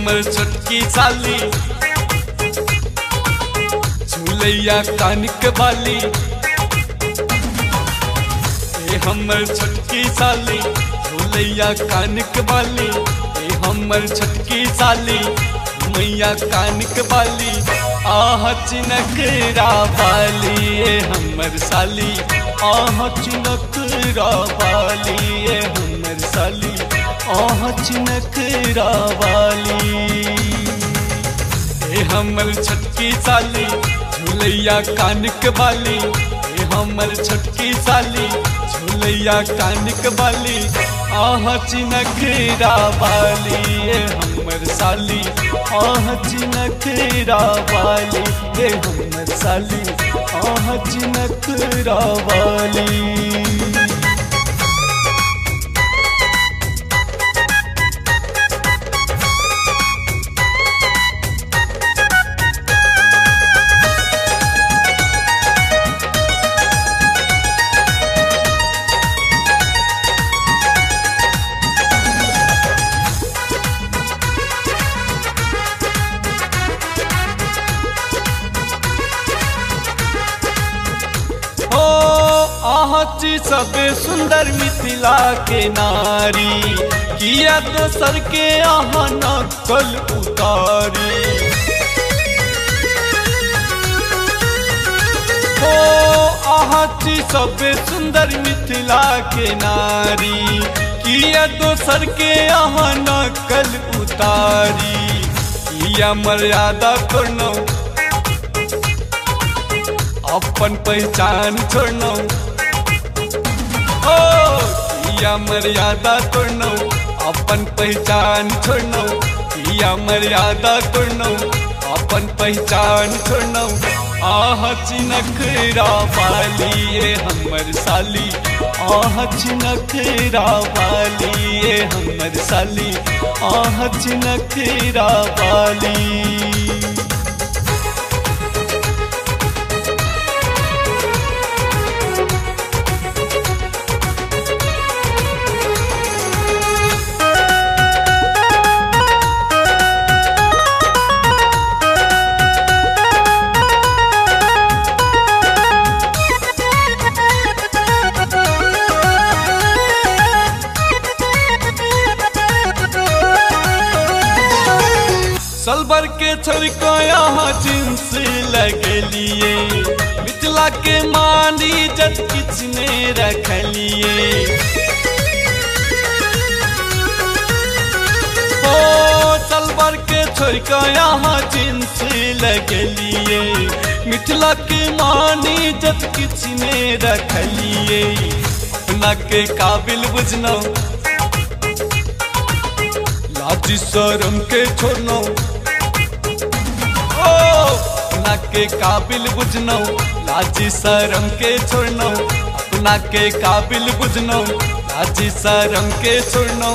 हमर छोटकी साली झूलैया कानिक बाली। ए हमर छोटकी साली झूलैया कानिक बाली। ए हमर छोटकी साली मैया कानिक बाली। आह चिनकरा बाली ए हमर साली। आह चिनकरा बाली ए हमर साली। आह चिनकरा बाली। ए हमर छोटकी साली झूलैया कानिक बाली। ए हमर छोटकी साली झूलैया कानिक बाली। आह चिनकरा बाली ए हमर साली। आह चिनकरा बाली ए हमर साली। आह चिनकरा बाली। आची सबे सुंदर मिथिला के नारी। किया दोसर के आहा नकल उतारी। ओ आची सबे सुंदर मिथिला के नारी। किया दोसर के आहा नकल उतारी। किया मर्यादा करनो अपन पहचान छोड़नो। ओ किया मर्यादा तोड़नो अपन पहचान छोड़नो। किया मर्यादा तोड़नो अपन पहचान छोड़नो। आह चिनकरा बाली ए हमर साली। आह चिनकरा बाली ए हमर साली। आह चिनकरा बाली। सलवर के छोड़को यहाँ जींस लगलिए। मिथिला के मानी जत किचने रखलिए। ओ सलवर के छोड़को यहाँ जींस लगलिए। मिथिला के मानी जत किचने रखलिए। अपना के काबिल बुझनो लाज शरम के छोड़नो। अपना के काबिल बुझनो लाज शरम के छोड़नो। अपना के काबिल बुझनो लाज शरम के छोड़नो।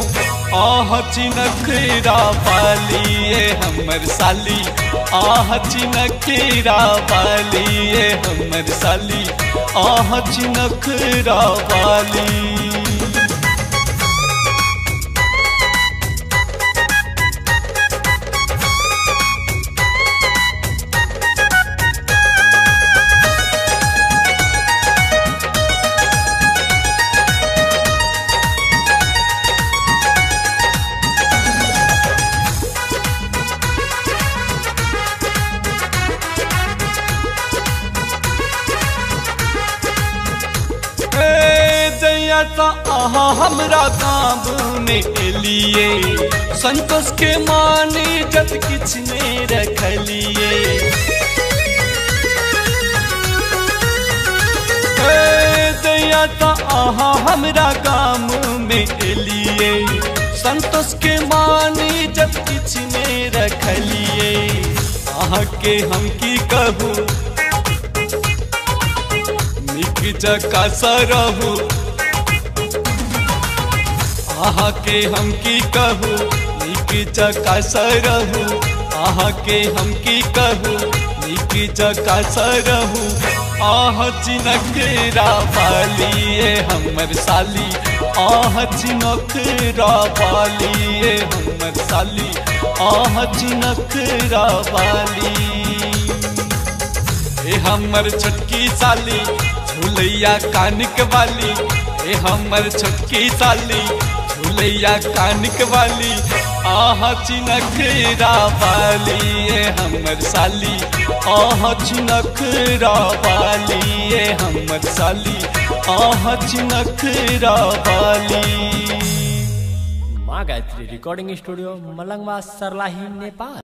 आह चिनकरा बाली ए हमर साली। आह चिनकरा बाली ए हमर साली। आह चिनकरा बाली। आहा हमरा गाँव में एलिए। संतोष के मानी जत किचने रखलिए। दया आहा हमरा गाँव में एलिए। संतोष के मानी जत किचने रखलिए। आहा के हम की कहू निक जका सरहू। आह के हम की कहू निक जका सरहू। आह के हम की कहू निक जका सरहू। आह चिनकरा बाली ए हमर साली। आह चिनकरा बाली ए हमर साली। आह चिनखरा वाली। ए हमर छोटकी साली झूलैया कानिक वाली, ए हमर छोटकी साली झूलैया कानिक वाली, आह चिनखरा वाली। ए हमर साली आह चिनखरा वाली, ए हमर साली आह चिनखरा वाली। माँ गायत्री रिकॉर्डिंग स्टूडियो मलंगवा, सरलाही, नेपाल।